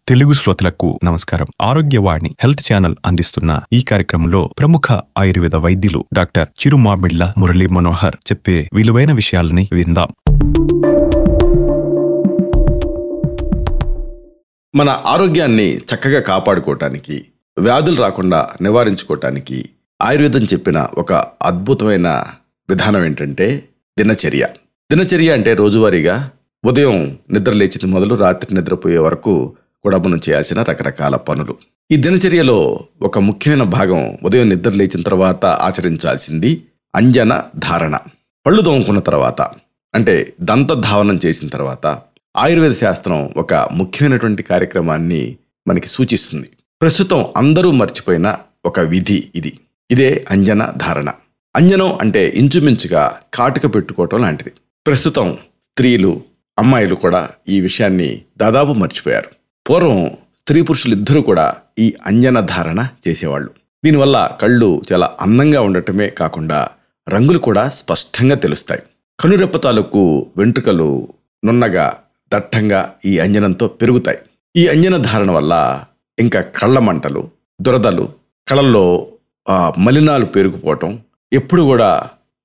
తెలుగు శ్రోతలకు నమస్కారం. Arogyavani health channel అందిస్తున్న ఈ కార్యక్రమంలో ప్రముఖ ఆయుర్వేద వైద్యులు డాక్టర్ చిరుమామిళ్ల మురళీ మనోహర్ చెప్పే విలువైన విషయాలని విందాం. మన ఆరోగ్యాన్ని చక్కగా కాపాడుకోవటానికి, వ్యాధులు రాకుండా నివారించుకోవటానికి ఆయుర్వేదం చెప్పిన ఒక అద్భుతమైన విధానం ఏంటంటే దినచర్య. దినచర్య అంటే రోజువారీగా ఉదయం నిద్ర లేచిన మొదలు రాత్రి నిద్రపోయే వరకు కూడా మనం చేయాల్సిన రకరకాల పనులు. ఈ దినచర్యలో ఒక ముఖ్యమైన భాగం ఉదయం నిద్ర లేచిన తర్వాత ఆచరించాల్సింది అంజన ధారణ. పళ్ళు తోముకున్న తర్వాత అంటే దంతధావనం చేసిన తర్వాత ఆయుర్వేద శాస్త్రం ఒక ముఖ్యమైనటువంటి కార్యక్రమాన్ని మనకి సూచిస్తుంది. ప్రస్తుతం అందరూ మర్చిపోయిన ఒక విధి ఇదే అంజన ధారణ. అంజనం అంటే ఇంచుమించుగా కాటుక పెట్టుకోవటం లాంటిది. ప్రస్తుతం స్త్రీలు, అమ్మాయిలు కూడా ఈ విషయాన్ని దాదాపు మర్చిపోయారు. పూర్వం స్త్రీ పురుషులిద్దరూ కూడా ఈ అంజన ధారణ చేసేవాళ్ళు. దీనివల్ల కళ్ళు చాలా అందంగా ఉండటమే కాకుండా రంగులు కూడా స్పష్టంగా తెలుస్తాయి. కనురెప్ప తాలూకు వెంట్రుకలు నున్నగా దట్టంగా ఈ అంజనంతో పెరుగుతాయి. ఈ అంజన ధారణ వల్ల ఇంకా కళ్ళ మంటలు, దురదలు, కళ్ళల్లో మలినాలు పేరుకుపోవటం, ఎప్పుడు కూడా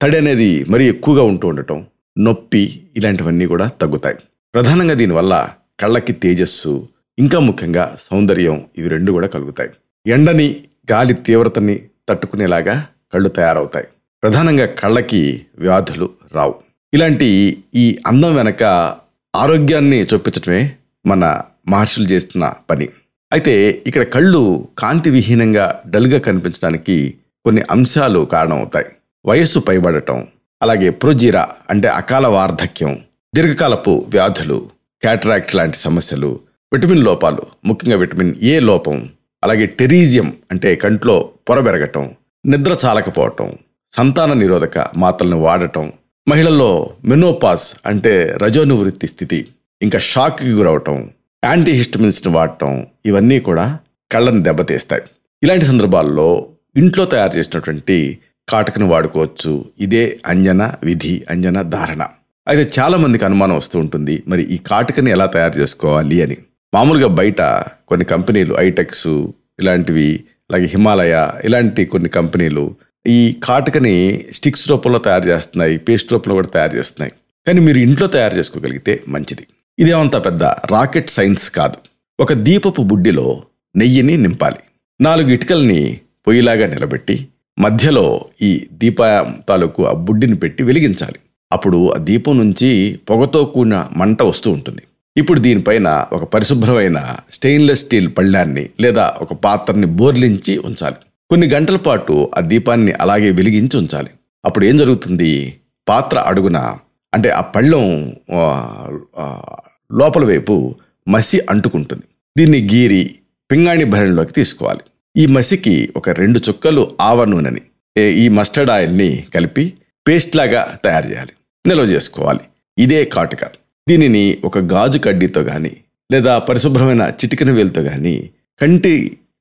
తడి అనేది మరీ ఎక్కువగా ఉంటూ ఉండటం, నొప్పి, ఇలాంటివన్నీ కూడా తగ్గుతాయి. ప్రధానంగా దీనివల్ల కళ్ళకి తేజస్సు, ఇంకా ముఖ్యంగా సౌందర్యం, ఇవి రెండు కూడా కలుగుతాయి. ఎండని, గాలి తీవ్రతని తట్టుకునేలాగా కళ్ళు తయారవుతాయి. ప్రధానంగా కళ్ళకి వ్యాధులు రావు. ఇలాంటి ఈ అందం వెనక ఆరోగ్యాన్ని చూపించటమే మన మహర్షులు చేస్తున్న పని. అయితే ఇక్కడ కళ్ళు కాంతి విహీనంగా డల్గా కనిపించడానికి కొన్ని అంశాలు కారణమవుతాయి. వయస్సు పైబడటం, అలాగే ప్రొజీరా అంటే అకాల వార్ధక్యం, దీర్ఘకాలపు వ్యాధులు, క్యాటరాక్ట్ లాంటి సమస్యలు, విటమిన్ లోపాలు, ముఖ్యంగా విటమిన్ ఏ లోపం, అలాగే టెరీజియం అంటే కంట్లో పొర పెరగటం, నిద్ర చాలకపోవటం, సంతాన నిరోధక మాత్రలను వాడటం, మహిళల్లో మెనోపాజ్ అంటే రజోనివృత్తి స్థితి, ఇంకా షాక్కి గురవటం, యాంటీహిస్టమిన్స్ని వాడటం, ఇవన్నీ కూడా కళ్ళని దెబ్బతీస్తాయి. ఇలాంటి సందర్భాల్లో ఇంట్లో తయారు చేసినటువంటి కాటుకను వాడుకోవచ్చు. ఇదే అంజన విధి, అంజన ధారణ. అయితే చాలామందికి అనుమానం వస్తూ ఉంటుంది, మరి ఈ కాటుకని ఎలా తయారు చేసుకోవాలి అని. మామూలుగా బయట కొన్ని కంపెనీలు, ఐటెక్స్ ఇలాంటివి, అలాగే హిమాలయ ఇలాంటి కొన్ని కంపెనీలు ఈ కాటుకని స్టిక్స్ రూపంలో తయారు చేస్తున్నాయి, పేస్ట్ రూపంలో కూడా తయారు చేస్తున్నాయి. కానీ మీరు ఇంట్లో తయారు చేసుకోగలిగితే మంచిది. ఇదేమంతా పెద్ద రాకెట్ సైన్స్ కాదు. ఒక దీపపు బుడ్డిలో నెయ్యిని నింపాలి. 4 ఇటుకల్ని పొయ్యిలాగా నిలబెట్టి మధ్యలో ఈ దీపం తాలూకు ఆ బుడ్డిని పెట్టి వెలిగించాలి. అప్పుడు ఆ దీపం నుంచి పొగతో కూడిన మంట వస్తూ ఉంటుంది. ఇప్పుడు దీనిపైన ఒక పరిశుభ్రమైన స్టెయిన్లెస్ స్టీల్ పళ్ళాన్ని లేదా ఒక పాత్రని బోర్లించి ఉంచాలి. కొన్ని గంటల పాటు ఆ దీపాన్ని అలాగే వెలిగించి ఉంచాలి. అప్పుడు ఏం జరుగుతుంది, పాత్ర అడుగున అంటే ఆ పళ్ళెం లోపల వైపు మసి అంటుకుంటుంది. దీన్ని గీరి పింగాణి భరణిలోకి తీసుకోవాలి. ఈ మసికి ఒక 2 చుక్కలు ఆవ నూనెని, ఈ మస్టర్డ్ ఆయిల్ని కలిపి పేస్ట్ లాగా తయారు చేయాలి, నిల్వ చేసుకోవాలి. ఇదే కాటుక. దీనిని ఒక గాజు కడ్డీతో కానీ లేదా పరిశుభ్రమైన చిటికెన వేలుతో కానీ కంటి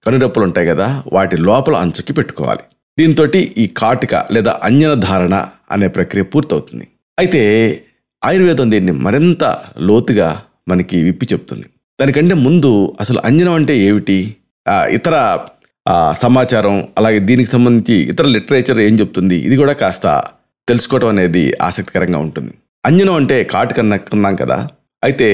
కనురెప్పలు ఉంటాయి కదా, వాటి లోపల అంచుకి పెట్టుకోవాలి. దీంతో ఈ కాటుక లేదా అంజన ధారణ అనే ప్రక్రియ పూర్తవుతుంది. అయితే ఆయుర్వేదం దీన్ని మరింత లోతుగా మనకి విప్పి చెప్తుంది. దానికంటే ముందు అసలు అంజనం అంటే ఏమిటి, ఇతర సమాచారం, అలాగే దీనికి సంబంధించి ఇతర లిటరేచర్ ఏం చెప్తుంది, ఇది కూడా కాస్త తెలుసుకోవడం అనేది ఆసక్తికరంగా ఉంటుంది. అంజనం అంటే కాటుక అనుకున్నాం కదా. అయితే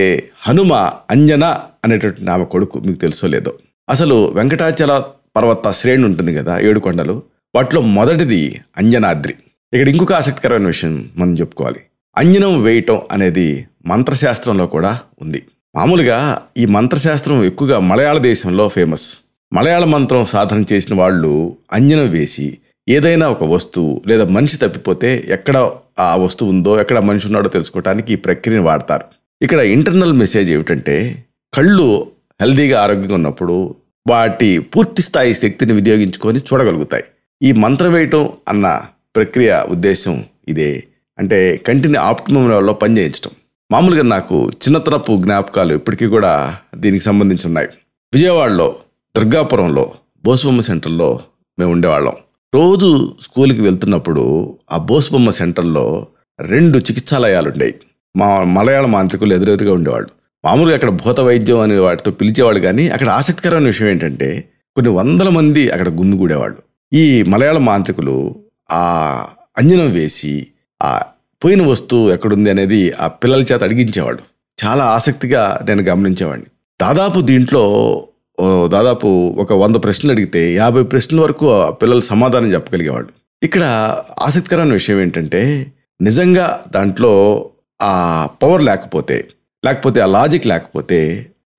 హనుమ అంజన అనేటటువంటి ఆమె కొడుకు, మీకు తెలుసో లేదో. అసలు వెంకటాచల పర్వత శ్రేణి ఉంటుంది కదా, 7 కొండలు, వాటిలో మొదటిది అంజనాద్రి. ఇక్కడ ఇంకొక ఆసక్తికరమైన విషయం మనం చెప్పుకోవాలి. అంజనం వేయటం అనేది మంత్రశాస్త్రంలో కూడా ఉంది. మామూలుగా ఈ మంత్రశాస్త్రం ఎక్కువగా మలయాళ దేశంలో ఫేమస్. మలయాళ మంత్రం సాధన చేసిన వాళ్ళు అంజనం వేసి ఏదైనా ఒక వస్తువు లేదా మనిషి తప్పిపోతే ఎక్కడ ఆ వస్తువు ఉందో, ఎక్కడ మనిషి ఉన్నాడో తెలుసుకోవడానికి ఈ ప్రక్రియను వాడతారు. ఇక్కడ ఇంటర్నల్ మెసేజ్ ఏమిటంటే కళ్ళు హెల్దీగా ఆరోగ్యంగా ఉన్నప్పుడు వాటి పూర్తి స్థాయి శక్తిని వినియోగించుకొని చూడగలుగుతాయి. ఈ మంత్రం వేయటం అన్న ప్రక్రియ ఉద్దేశం ఇదే. అంటే కంటిని ఆప్టిమమ్ లెవెల్లో పనిచేయించడం. మామూలుగా నాకు చిన్నతనపు జ్ఞాపకాలు ఇప్పటికీ కూడా దీనికి సంబంధించి ఉన్నాయి. విజయవాడలో దుర్గాపురంలో బోసుబొమ్మ సెంటర్లో మేము ఉండేవాళ్ళం. రోజు స్కూల్కి వెళ్తున్నప్పుడు ఆ బోసుబొమ్మ సెంటర్లో 2 చికిత్సాలయాలు ఉండేవి. మా మలయాళ మాంత్రికులు ఎదురెదురుగా ఉండేవాళ్ళు. మామూలుగా అక్కడ భూత వైద్యం అనే వాటితో పిలిచేవాళ్ళు, కానీ అక్కడ ఆసక్తికరమైన విషయం ఏంటంటే కొన్ని వందల మంది అక్కడ గుమిగూడేవాళ్ళు. ఈ మలయాళ మాంత్రికులు ఆ అంజనం వేసి ఆ పోయిన వస్తువు ఎక్కడుంది అనేది ఆ పిల్లల చేత అడిగించేవాడు. చాలా ఆసక్తిగా నేను గమనించేవాడిని. దాదాపు దీంట్లో దాదాపు ఒక 100 ప్రశ్నలు అడిగితే 50 ప్రశ్నల వరకు ఆ పిల్లలు సమాధానం చెప్పగలిగేవాళ్ళు. ఇక్కడ ఆసక్తికరమైన విషయం ఏంటంటే నిజంగా దాంట్లో ఆ పవర్ లేకపోతే ఆ లాజిక్ లేకపోతే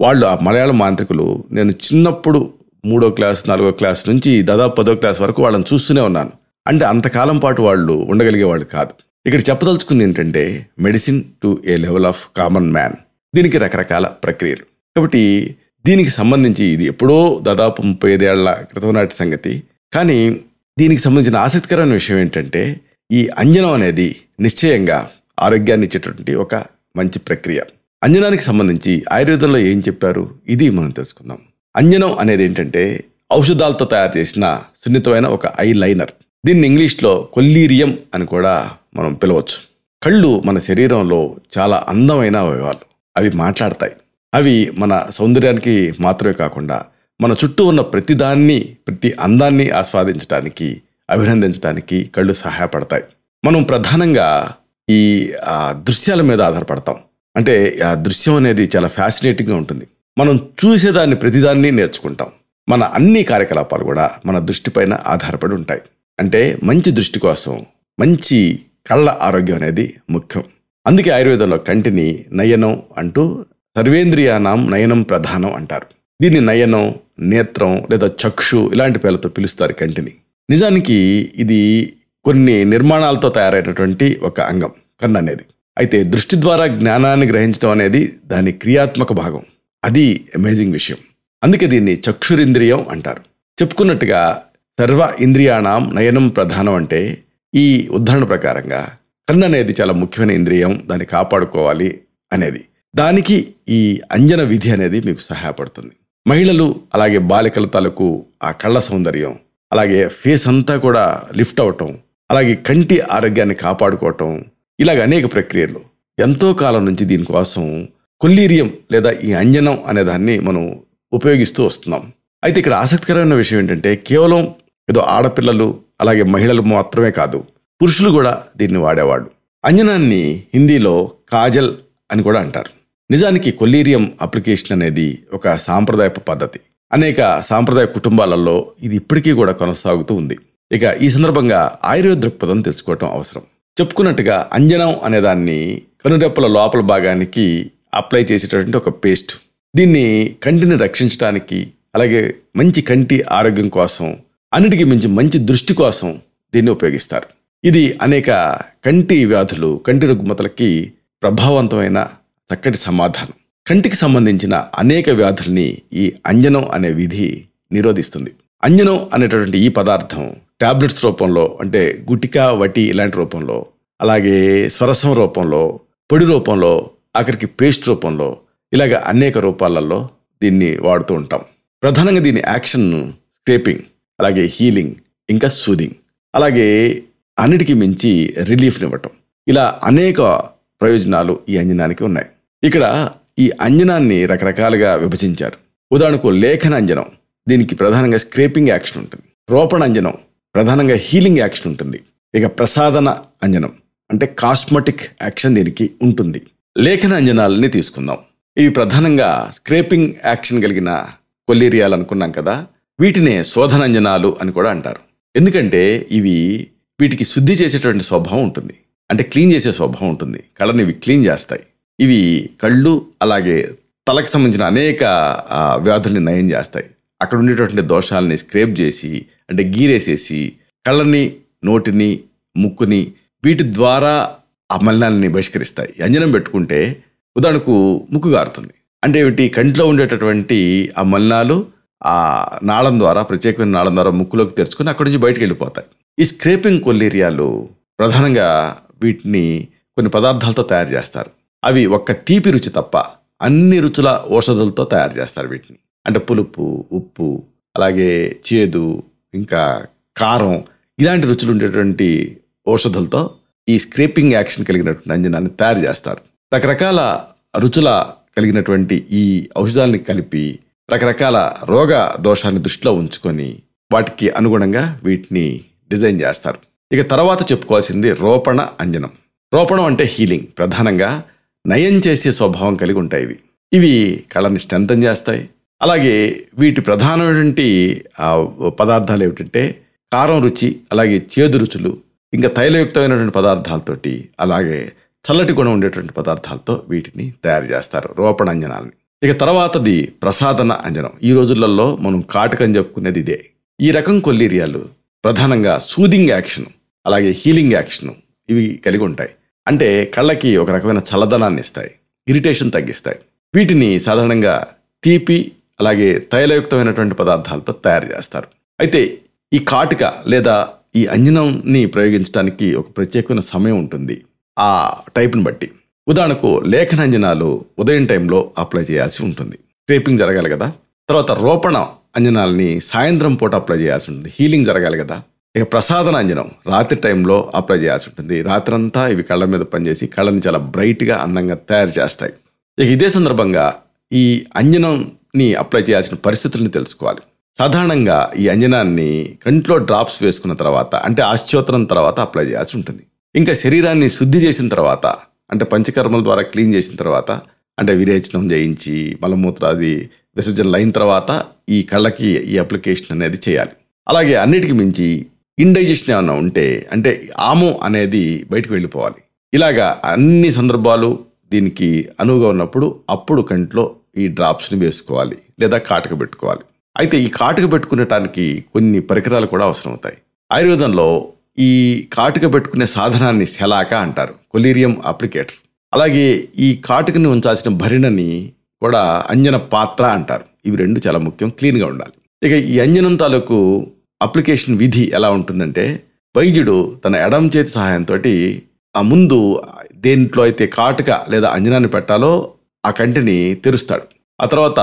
వాళ్ళు ఆ మలయాళ మాంత్రికులు, నేను చిన్నప్పుడు 3వ క్లాస్ 4వ క్లాస్ నుంచి దాదాపు 10వ క్లాస్ వరకు వాళ్ళని చూస్తూనే ఉన్నాను. అంటే అంతకాలం పాటు వాళ్ళు ఉండగలిగేవాళ్ళు కాదు. ఇక్కడ చెప్పదలుచుకుంది ఏంటంటే medicine to A level of common man. దీనికి రకరకాల ప్రక్రియలు. కాబట్టి దీనికి సంబంధించి ఇది ఎప్పుడో దాదాపు 35 ఏళ్ల క్రితం నాటి సంగతి. కానీ దీనికి సంబంధించిన ఆసక్తికరమైన విషయం ఏంటంటే ఈ అంజనం అనేది నిశ్చయంగా ఆరోగ్యాన్ని ఇచ్చేటటువంటి ఒక మంచి ప్రక్రియ. అంజనానికి సంబంధించి ఆయుర్వేదంలో ఏం చెప్పారు ఇది మనం తెలుసుకుందాం. అంజనం అనేది ఏంటంటే ఔషధాలతో తయారు చేసిన సున్నితమైన ఒక ఐ లైనర్. దీన్ని ఇంగ్లీష్లో కొల్లీరియం అని కూడా మనం పిలవచ్చు. కళ్ళు మన శరీరంలో చాలా అందమైన అవయవాలు. అవి మాట్లాడతాయి. అవి మన సౌందర్యానికి మాత్రమే కాకుండా మన చుట్టూ ఉన్న ప్రతి అందాన్ని ఆస్వాదించడానికి, అభినందించడానికి కళ్ళు సహాయపడతాయి. మనం ప్రధానంగా ఈ దృశ్యాల మీద ఆధారపడతాం. అంటే ఆ దృశ్యం అనేది చాలా ఫ్యాసినేటింగ్గా ఉంటుంది. మనం చూసేదాన్ని ప్రతిదాన్ని నేర్చుకుంటాం. మన అన్ని కార్యకలాపాలు కూడా మన దృష్టిపైన ఆధారపడి ఉంటాయి. అంటే మంచి దృష్టి కోసం మంచి కళ్ళ ఆరోగ్యం అనేది ముఖ్యం. అందుకే ఆయుర్వేదంలో కంటిని నయనం అంటూ సర్వేంద్రియానాం నయనం ప్రధానం అంటారు. దీన్ని నయనం, నేత్రం లేదా చక్షు ఇలాంటి పేర్లతో పిలుస్తారు కంటిని. నిజానికి ఇది కొన్ని నిర్మాణాలతో తయారైనటువంటి ఒక అంగం కన్ను అనేది. అయితే దృష్టి ద్వారా జ్ఞానాన్ని గ్రహించడం అనేది దాని క్రియాత్మక భాగం. అది అమేజింగ్ విషయం. అందుకే దీన్ని చక్షురింద్రియం అంటారు. చెప్పుకున్నట్టుగా సర్వ ఇంద్రియాణం నయనం ప్రధానం అంటే ఈ ఉదాహరణ ప్రకారంగా కన్ను అనేది చాలా ముఖ్యమైన ఇంద్రియం, దాన్ని కాపాడుకోవాలి అనేది. దానికి ఈ అంజన విధి అనేది మీకు సహాయపడుతుంది. మహిళలు అలాగే బాలికల తాలూకు ఆ కళ్ళ సౌందర్యం, అలాగే ఫేస్ అంతా కూడా లిఫ్ట్ అవటం, అలాగే కంటి ఆరోగ్యాన్ని కాపాడుకోవటం, ఇలాగ అనేక ప్రక్రియలు. ఎంతో కాలం నుంచి దీనికోసం కొల్లీరియం లేదా ఈ అంజనం అనే దాన్ని మనం ఉపయోగిస్తూ వస్తున్నాం. అయితే ఇక్కడ ఆసక్తికరమైన విషయం ఏంటంటే కేవలం ఏదో ఆడపిల్లలు అలాగే మహిళలు మాత్రమే కాదు, పురుషులు కూడా దీన్ని వాడేవాడు. అంజనాన్ని హిందీలో కాజల్ అని కూడా అంటారు. నిజానికి కొల్లీరియం అప్లికేషన్ అనేది ఒక సాంప్రదాయపు పద్ధతి. అనేక సాంప్రదాయ కుటుంబాలలో ఇది ఇప్పటికీ కూడా కొనసాగుతూ ఉంది. ఇక ఈ సందర్భంగా ఆయుర్వేద దృక్పథం తెలుసుకోవటం అవసరం. చెప్పుకున్నట్టుగా అంజనం అనే దాన్ని కనురెప్పల లోపల భాగానికి అప్లై చేసేటటువంటి ఒక పేస్ట్. దీన్ని కంటిని రక్షించడానికి, అలాగే మంచి కంటి ఆరోగ్యం కోసం, అన్నిటికీ మించి మంచి దృష్టి కోసం దీన్ని ఉపయోగిస్తారు. ఇది అనేక కంటి వ్యాధులు, కంటి రుగ్మతలకి ప్రభావవంతమైన చక్కటి సమాధానం. కంటికి సంబంధించిన అనేక వ్యాధుల్ని ఈ అంజనం అనే విధి నిరోధిస్తుంది. అంజనం అనేటటువంటి ఈ పదార్థం టాబ్లెట్స్ రూపంలో, అంటే గుటిక, వటి ఇలాంటి రూపంలో, అలాగే స్వరసం రూపంలో, పొడి రూపంలో, ఆఖరికి పేస్ట్ రూపంలో, ఇలాగ అనేక రూపాలలో దీన్ని వాడుతూ ఉంటాం. ప్రధానంగా దీని యాక్షన్ స్క్రేపింగ్, అలాగే హీలింగ్, ఇంకా సూదింగ్, అలాగే అన్నిటికీ మించి రిలీఫ్నివ్వటం, ఇలా అనేక ప్రయోజనాలు ఈ అంజనానికి ఉన్నాయి. ఇక్కడ ఈ అంజనాన్ని రకరకాలుగా విభజించారు. ఉదాహరణకు లేఖన అంజనం, దీనికి ప్రధానంగా స్క్రేపింగ్ యాక్షన్ ఉంటుంది. రోపణ అంజనం ప్రధానంగా హీలింగ్ యాక్షన్ ఉంటుంది. ఇక ప్రసాదన అంజనం అంటే కాస్మెటిక్ యాక్షన్ దీనికి ఉంటుంది. లేఖన అంజనాలని తీసుకుందాం. ఇవి ప్రధానంగా స్క్రేపింగ్ యాక్షన్ కలిగిన కొల్లీరియాలు అనుకున్నాం కదా, వీటినే శోధనంజనాలు అని కూడా అంటారు. ఎందుకంటే వీటికి శుద్ధి చేసేటువంటి స్వభావం ఉంటుంది, అంటే క్లీన్ చేసే స్వభావం ఉంటుంది. కళ్ళని ఇవి క్లీన్ చేస్తాయి. ఇవి కళ్ళు అలాగే తలకు సంబంధించిన అనేక వ్యాధుల్ని నయం చేస్తాయి. అక్కడ ఉండేటటువంటి దోషాలని స్క్రేప్ చేసి, అంటే గీరేసేసి కళ్ళని, నోటిని, ముక్కుని వీటి ద్వారా ఆ మలినాలని బహిష్కరిస్తాయి. అంజనం పెట్టుకుంటే ఉదాహరణకు ముక్కు గారుతుంది. అంటే ఏమిటి, కంట్లో ఉండేటటువంటి ఆ మలినాలు ఆ నాళం ద్వారా, ప్రత్యేకమైన నాళం ద్వారా ముక్కులోకి తెరుచుకొని అక్కడి నుంచి బయటకు వెళ్ళిపోతాయి. ఈ స్క్రేపింగ్ కొల్లీరియాలు ప్రధానంగా వీటిని కొన్ని పదార్థాలతో తయారు చేస్తారు. అవి ఒక్క తీపి రుచి తప్ప అన్ని రుచుల ఔషధాలతో తయారు చేస్తారు వీటిని. అంటే పులుపు, ఉప్పు, అలాగే చేదు, ఇంకా కారం, ఇలాంటి రుచులు ఉండేటువంటి ఔషధాలతో ఈ స్క్రేపింగ్ యాక్షన్ కలిగినటువంటి అంజనాన్ని తయారు చేస్తారు. రకరకాల రుచుల కలిగినటువంటి ఈ ఔషధాలని కలిపి రకరకాల రోగ దోషాన్ని దృష్టిలో ఉంచుకొని వాటికి అనుగుణంగా వీటిని డిజైన్ చేస్తారు. ఇక తర్వాత చెప్పుకోవాల్సింది రోపణ అంజనం. రోపణం అంటే హీలింగ్, ప్రధానంగా నయం చేసే స్వభావం కలిగి ఉంటాయి ఇవి కళ్ళని స్ట్రెంథన్ చేస్తాయి. అలాగే వీటి ప్రధానమైనటువంటి పదార్థాలు ఏమిటంటే కారం రుచి, అలాగే చేదు రుచులు, ఇంకా తైలయుక్తమైనటువంటి పదార్థాలతోటి, అలాగే చల్లటి గుణం ఉండేటువంటి పదార్థాలతో వీటిని తయారు చేస్తారు, రోపణ అంజనాలని. ఇక తర్వాతది ప్రసాదన అంజనం. ఈ రోజులలో మనం కాటుకని చెప్పుకునేది ఇదే. ఈ రకం కొల్లీరియాలు ప్రధానంగా సూదింగ్ యాక్షన్, అలాగే హీలింగ్ యాక్షన్ ఇవి కలిగి ఉంటాయి. అంటే కళ్ళకి ఒక రకమైన చల్లదనాన్ని ఇస్తాయి, ఇరిటేషన్ తగ్గిస్తాయి. వీటిని సాధారణంగా తీపి, అలాగే తైలయుక్తమైనటువంటి పదార్థాలతో తయారు చేస్తారు. అయితే ఈ కాటుక లేదా ఈ అంజనంని ప్రయోగించడానికి ఒక ప్రత్యేకమైన సమయం ఉంటుంది ఆ టైప్ని బట్టి. ఉదాహరణకు లేఖన అంజనాలు ఉదయం టైంలో అప్లై చేయాల్సి ఉంటుంది, స్క్రేపింగ్ జరగాలి కదా. తర్వాత రోపణ అంజనాలని సాయంత్రం పూట అప్లై చేయాల్సి ఉంటుంది, హీలింగ్ జరగాలి కదా. ఇక ప్రసాదన అంజనం రాత్రి టైంలో అప్లై చేయాల్సి ఉంటుంది. రాత్రంతా ఇవి కళ్ళ మీద పనిచేసి కళ్ళని చాలా బ్రైట్గా, అందంగా తయారు చేస్తాయి. ఇక ఇదే సందర్భంగా ఈ అంజనంని అప్లై చేయాల్సిన పరిస్థితుల్ని తెలుసుకోవాలి. సాధారణంగా ఈ అంజనాన్ని కంట్లో డ్రాప్స్ వేసుకున్న తర్వాత, అంటే ఆశ్చోత్తరం తర్వాత అప్లై చేయాల్సి ఉంటుంది. ఇంకా శరీరాన్ని శుద్ధి చేసిన తర్వాత, అంటే పంచకర్మల ద్వారా క్లీన్ చేసిన తర్వాత, అంటే విరేచనం చేయించి మలమూత్రాది విసర్జనలు అయిన తర్వాత ఈ కళ్ళకి ఈ అప్లికేషన్ అనేది చేయాలి. అలాగే అన్నిటికీ మించి ఇండైజెషన్ ఏమన్నా ఉంటే, అంటే ఆము అనేది బయటకు వెళ్ళిపోవాలి. ఇలాగా అన్ని సందర్భాలు దీనికి అనువుగా ఉన్నప్పుడు అప్పుడు కంట్లో ఈ డ్రాప్స్ని వేసుకోవాలి లేదా కాటుక పెట్టుకోవాలి. అయితే ఈ కాటుక పెట్టుకునేటానికి కొన్ని పరికరాలు కూడా అవసరం అవుతాయి. ఆయుర్వేదంలో ఈ కాటుక పెట్టుకునే సాధనాన్ని శలాక అంటారు, కొలీరియం అప్లికేటర్. అలాగే ఈ కాటుకని ఉంచాల్సిన భరిణని కూడా అంజన పాత్ర అంటారు. ఇవి రెండు చాలా ముఖ్యం, క్లీన్గా ఉండాలి. ఇక ఈ అంజనం తాలూకు అప్లికేషన్ విధి ఎలా ఉంటుందంటే, వైద్యుడు తన ఎడమ చేతి సహాయంతో ఆ ముందు దేంట్లో అయితే కాటుక లేదా అంజనాన్ని పెట్టాలో ఆ కంటిని తెరుస్తాడు. ఆ తర్వాత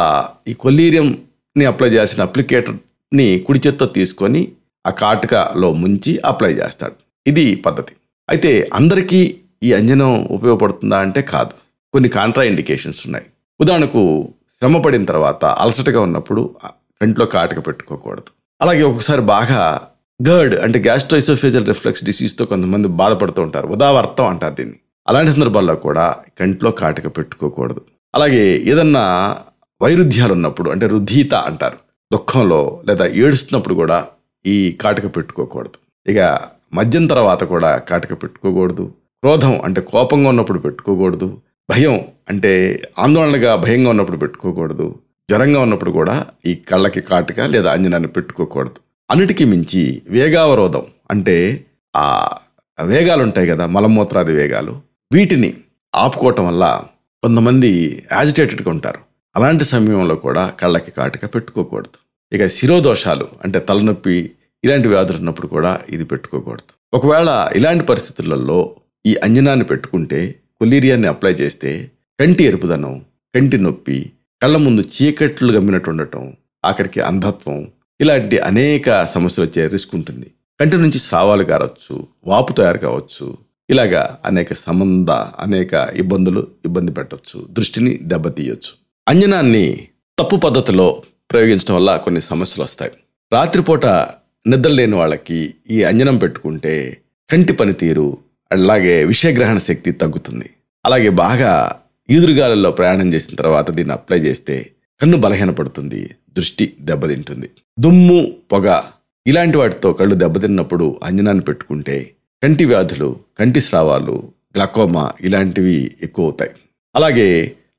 ఈ కొల్లీరియంని అప్లై చేసిన అప్లికేటర్ని కుడి చేత్తో తీసుకొని ఆ కాటుకలో ముంచి అప్లై చేస్తాడు. ఇది పద్ధతి. అయితే అందరికీ ఈ అంజనం ఉపయోగపడుతుందా అంటే కాదు, కొన్ని కాంట్రా ఇండికేషన్స్ ఉన్నాయి. ఉదాహరణకు శ్రమ పడిన తర్వాత అలసటగా ఉన్నప్పుడు కంట్లో కాటుక పెట్టుకోకూడదు. అలాగే ఒక్కొక్కసారి బాగా గర్డ్ అంటే గ్యాస్ట్రోఇసోఫేజియల్ రిఫ్లెక్స్ డిసీజ్తో కొంతమంది బాధపడుతూ ఉంటారు, ఉదావర్తం అంటారు దీన్ని. అలాంటి సందర్భాల్లో కూడా కంట్లో కాటుక పెట్టుకోకూడదు. అలాగే ఏదన్నా వైరుధ్యాలు ఉన్నప్పుడు, అంటే రుద్ధీత అంటారు, దుఃఖంలో లేదా ఏడుస్తున్నప్పుడు కూడా ఈ కాటుక పెట్టుకోకూడదు. ఇక మద్యం తర్వాత కూడా కాటుక పెట్టుకోకూడదు. క్రోధం అంటే కోపంగా ఉన్నప్పుడు పెట్టుకోకూడదు. భయం అంటే ఆందోళనగా భయంగా ఉన్నప్పుడు పెట్టుకోకూడదు. జ్వరంగా ఉన్నప్పుడు కూడా ఈ కళ్ళకి కాటుక లేదా అంజనాన్ని పెట్టుకోకూడదు. అన్నిటికీ మించి వేగావరోధం అంటే ఆ వేగాలు ఉంటాయి కదా, మలమూత్రాది వేగాలు, వీటిని ఆపుకోవటం వల్ల కొంతమంది యాజిటేటెడ్గా ఉంటారు. అలాంటి సమయంలో కూడా కళ్ళకి కాటుక పెట్టుకోకూడదు. ఇక శిరోదోషాలు అంటే తలనొప్పి ఇలాంటి వ్యాధులు ఉన్నప్పుడు కూడా ఇది పెట్టుకోకూడదు. ఒకవేళ ఇలాంటి పరిస్థితులలో ఈ అంజనాన్ని పెట్టుకుంటే, కొల్లీరియాన్ని అప్లై చేస్తే కంటి ఎరుపుదనం, కంటి నొప్పి, కళ్ళ ముందు చీకట్లు గమ్మినట్టు ఉండటం, ఆఖరికి అంధత్వం, ఇలాంటి అనేక సమస్యలు వచ్చే రిస్క్ ఉంటుంది. కంటి నుంచి స్రావాలు కారవచ్చు, వాపు తయారు కావచ్చు. ఇలాగా అనేక ఇబ్బంది పెట్టవచ్చు, దృష్టిని దెబ్బతీయచ్చు. అంజనాన్ని తప్పు పద్ధతిలో ప్రయోగించడం వల్ల కొన్ని సమస్యలు వస్తాయి. రాత్రిపూట నిద్ర లేని వాళ్ళకి ఈ అంజనం పెట్టుకుంటే కంటి పనితీరు, అలాగే విషయగ్రహణ శక్తి తగ్గుతుంది. అలాగే బాగా ఈదురుగాలుల్లో ప్రయాణం చేసిన తర్వాత దీన్ని అప్లై చేస్తే కన్ను బలహీనపడుతుంది, దృష్టి దెబ్బతింటుంది. దుమ్ము, పొగ ఇలాంటి వాటితో కళ్ళు దెబ్బతిన్నప్పుడు అంజనాన్ని పెట్టుకుంటే కంటి వ్యాధులు, కంటి స్రావాలు, గ్లకోమా ఇలాంటివి ఎక్కువ అవుతాయి. అలాగే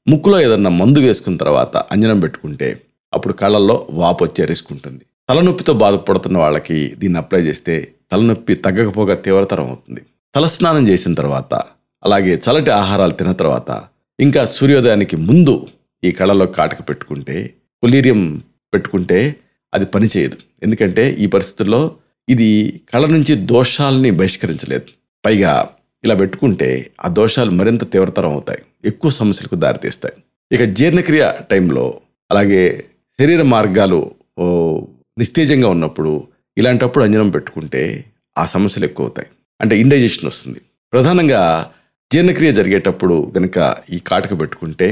ముక్కులో ఏదన్నా మందు వేసుకున్న తర్వాత అంజనం పెట్టుకుంటే అప్పుడు కళ్ళల్లో వాపు వచ్చే రిస్క్ ఉంటుంది. తలనొప్పితో బాధపడుతున్న వాళ్ళకి దీన్ని అప్లై చేస్తే తలనొప్పి తగ్గకపోగా తీవ్రతరం అవుతుంది. తలస్నానం చేసిన తర్వాత, అలాగే చల్లటి ఆహారాలు తిన్న తర్వాత, ఇంకా సూర్యోదయానికి ముందు ఈ కళ్ళలో కాటుక పెట్టుకుంటే, కొల్లీరియం పెట్టుకుంటే అది పనిచేయదు. ఎందుకంటే ఈ పరిస్థితుల్లో ఇది కళ్ళ నుంచి దోషాలని బహిష్కరించలేదు. పైగా ఇలా పెట్టుకుంటే ఆ దోషాలు మరింత తీవ్రతరం అవుతాయి, ఎక్కువ సమస్యలకు దారితీస్తాయి. ఇక జీర్ణక్రియ టైంలో, అలాగే శరీర మార్గాలు నిస్తేజంగా ఉన్నప్పుడు ఇలాంటప్పుడు అంజనం పెట్టుకుంటే ఆ సమస్యలు ఎక్కువ అవుతాయి. అంటే ఇండైజెషన్ వస్తుంది. ప్రధానంగా జీర్ణక్రియ జరిగేటప్పుడు కనుక ఈ కాటుక పెట్టుకుంటే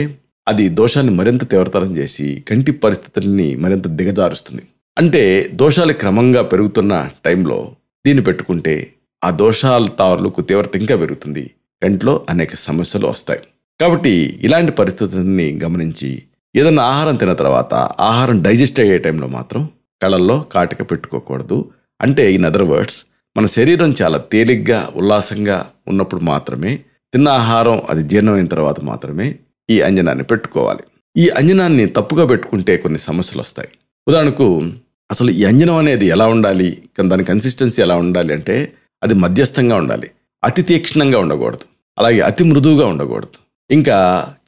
అది దోషాన్ని మరింత తీవ్రతరం చేసి కంటి పరిస్థితుల్ని మరింత దిగజారుస్తుంది. అంటే దోషాలు క్రమంగా పెరుగుతున్న టైంలో దీన్ని పెట్టుకుంటే ఆ దోషాల తాలూకు తీవ్రత ఇంకా పెరుగుతుంది, కంటిలో అనేక సమస్యలు వస్తాయి. కాబట్టి ఇలాంటి పరిస్థితుల్ని గమనించి ఏదైనా ఆహారం తిన్న తర్వాత ఆహారం డైజెస్ట్ అయ్యే టైంలో మాత్రం కళ్ళల్లో కాటిక పెట్టుకోకూడదు. అంటే ఇన్ అదర్ వర్డ్స్, మన శరీరం చాలా తేలిగ్గా ఉల్లాసంగా ఉన్నప్పుడు మాత్రమే, తిన్న ఆహారం అది జీర్ణమైన తర్వాత మాత్రమే ఈ అంజనాన్ని పెట్టుకోవాలి. ఈ అంజనాన్ని తప్పుగా పెట్టుకుంటే కొన్ని సమస్యలు వస్తాయి. ఉదాహరణకు అసలు ఈ అంజనం అనేది ఎలా ఉండాలి, దాని కన్సిస్టెన్సీ ఎలా ఉండాలి అంటే అది మధ్యస్థంగా ఉండాలి. అతి తీక్షణంగా ఉండకూడదు, అలాగే అతి మృదువుగా ఉండకూడదు, ఇంకా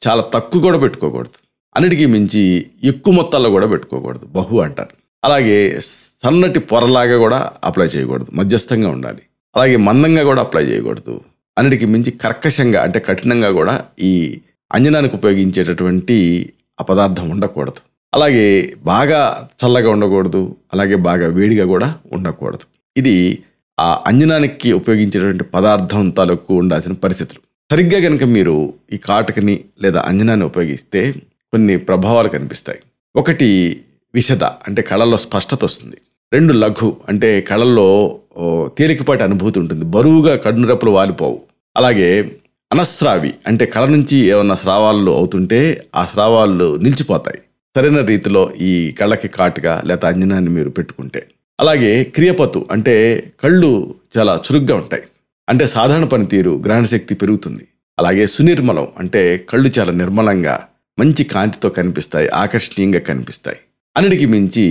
చాలా తక్కువ కూడా పెట్టుకోకూడదు, అన్నిటికీ మించి ఎక్కువ మొత్తాల్లో కూడా పెట్టుకోకూడదు, బహు అంటారు. అలాగే సన్నటి పొరలాగా కూడా అప్లై చేయకూడదు, మధ్యస్థంగా ఉండాలి. అలాగే మందంగా కూడా అప్లై చేయకూడదు, అన్నిటికీ మించి కర్కశంగా అంటే కఠినంగా కూడా ఈ అంజనానికి ఉపయోగించేటటువంటి ఆ పదార్థం ఉండకూడదు. అలాగే బాగా చల్లగా ఉండకూడదు, అలాగే బాగా వేడిగా కూడా ఉండకూడదు. ఇది ఆ అంజనానికి ఉపయోగించేటువంటి పదార్థం తాలూకు ఉండాల్సిన పరిస్థితులు. సరిగ్గా కనుక మీరు ఈ కాటుకని లేదా అంజనాన్ని ఉపయోగిస్తే కొన్ని ప్రభావాలు కనిపిస్తాయి. ఒకటి, విశద అంటే కళ్ళల్లో స్పష్టత వస్తుంది. 2, లఘు అంటే కళ్ళల్లో తేలికపాటి అనుభూతి ఉంటుంది, బరువుగా కన్నురెప్పలు వాలిపోవు. అలాగే అనస్రావి అంటే కళ్ళ నుంచి ఏమన్నా స్రావాలు అవుతుంటే ఆ స్రావాలు నిలిచిపోతాయి సరైన రీతిలో ఈ కళ్ళకి కాటుగా లేదా అంజనాన్ని మీరు పెట్టుకుంటే. అలాగే క్రియపతు అంటే కళ్ళు చాలా చురుగ్గా ఉంటాయి, అంటే సాధారణ పనితీరు గ్రహణ శక్తి పెరుగుతుంది. అలాగే సునిర్మలం అంటే కళ్ళు చాలా నిర్మలంగా మంచి కాంతితో కనిపిస్తాయి, ఆకర్షణీయంగా కనిపిస్తాయి. అన్నిటికీ మించి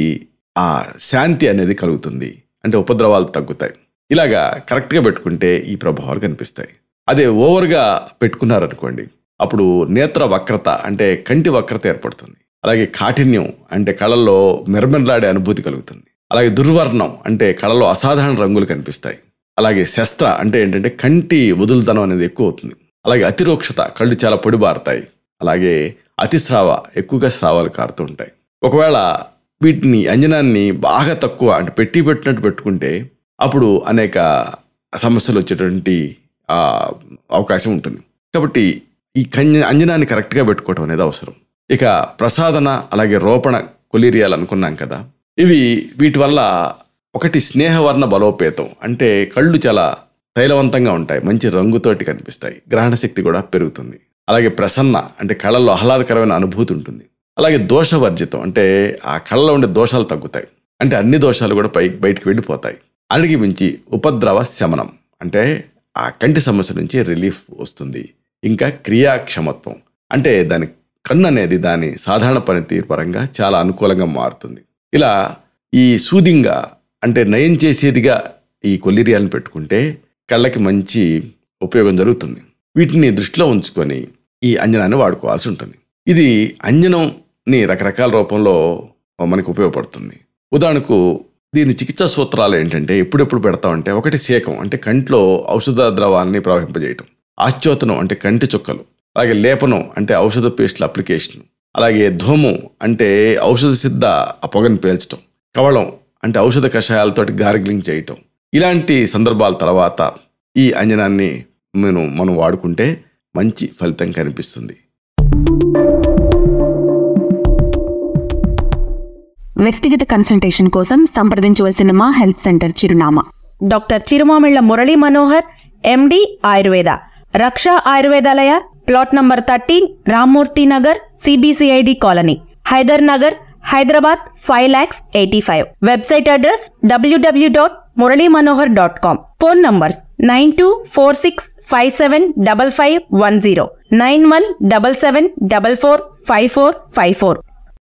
ఆ శాంతి అనేది కలుగుతుంది, అంటే ఉపద్రవాలు తగ్గుతాయి. ఇలాగా కరెక్ట్గా పెట్టుకుంటే ఈ ప్రభావాలు కనిపిస్తాయి. అదే ఓవర్గా పెట్టుకున్నారనుకోండి, అప్పుడు నేత్ర వక్రత అంటే కంటి వక్రత ఏర్పడుతుంది. అలాగే కాఠిన్యం అంటే కళ్ళల్లో మెరమెరలాడే అనుభూతి కలుగుతుంది. అలాగే దుర్వర్ణం అంటే కళ్ళలో అసాధారణ రంగులు కనిపిస్తాయి. అలాగే శస్త్ర అంటే ఏంటంటే కంటి వదులుతనం అనేది ఎక్కువ అవుతుంది. అలాగే అతిరోక్షత, కళ్ళు చాలా పొడిబారుతాయి. అలాగే అతిస్రావ, ఎక్కువగా స్రావాలు కారుతూ ఉంటాయి. ఒకవేళ వీటిని అంజనాన్ని బాగా తక్కువ అంటే పెట్టినట్టు పెట్టుకుంటే అప్పుడు అనేక సమస్యలు వచ్చేటువంటి అవకాశం ఉంటుంది. కాబట్టి ఈ అంజనాన్ని కరెక్ట్గా పెట్టుకోవడం అనేది అవసరం. ఇక ప్రసాదన అలాగే రోపణ కొలీరియాలు అనుకున్నాం కదా, వీటి వల్ల ఒకటి స్నేహవర్ణ బలోపేతం అంటే కళ్ళు చాలా తైలవంతంగా ఉంటాయి, మంచి రంగుతోటి కనిపిస్తాయి, గ్రహణ శక్తి కూడా పెరుగుతుంది. అలాగే ప్రసన్న అంటే కళ్ళల్లో ఆహ్లాదకరమైన అనుభూతి ఉంటుంది. అలాగే దోషవర్జితం అంటే ఆ కళ్ళలో ఉండే దోషాలు తగ్గుతాయి, అంటే అన్ని దోషాలు కూడా బయటికి వెళ్ళిపోతాయి. అన్నిటికి మించి ఉపద్రవ శమనం అంటే ఆ కంటి సమస్య నుంచి రిలీఫ్ వస్తుంది. ఇంకా క్రియాక్షమత్వం అంటే దాని కన్ను అనేది దాని సాధారణ పనితీరు పరంగా చాలా అనుకూలంగా మారుతుంది. ఇలా ఈ సూదింగా అంటే నయం చేసేదిగా ఈ కొల్లిరియాలను పెట్టుకుంటే కళ్ళకి మంచి ఉపయోగం జరుగుతుంది. వీటిని దృష్టిలో ఉంచుకొని ఈ అంజనాన్ని వాడుకోవాల్సి ఉంటుంది. ఇది అంజనంని రకరకాల రూపంలో మనకు ఉపయోగపడుతుంది. ఉదాహరణకు దీని చికిత్సా సూత్రాలు ఏంటంటే ఎప్పుడెప్పుడు పెడతామంటే, ఒకటి శేకం అంటే కంట్లో ఔషధ ద్రవాన్ని ప్రవహింపజేయటం, ఆశ్చోతనం అంటే కంటి చుక్కలు, అలాగే లేపనం అంటే ఔషధ పేస్ట్ల అప్లికేషన్, అలాగే ధూమం అంటే ఔషధ సిద్ధ ఆ పొగను పేల్చడం, కవళం అంటే ఔషధ కషాయాలతోటి గార్గిలింగ్ చేయటం. ఇలాంటి సందర్భాల తర్వాత ఈ అంజనాన్ని మనం వాడుకుంటే మంచి ఫలితం కనిపిస్తుంది. వ్యక్తిగత కన్సల్టేషన్ కోసం సంప్రదించవలసిన మా హెల్త్ సెంటర్ చిరునామా: doctor Chirumamilla Murali Manohar, MD, Ayurveda, Raksha Ayurvedalaya, plot number 13, Rammurthy Nagar, CBCID colony, Hyder Nagar, Hyderabad 5,85,000. Website address www.muralymanohar.com. Phone numbers 9246575510, 9177445454.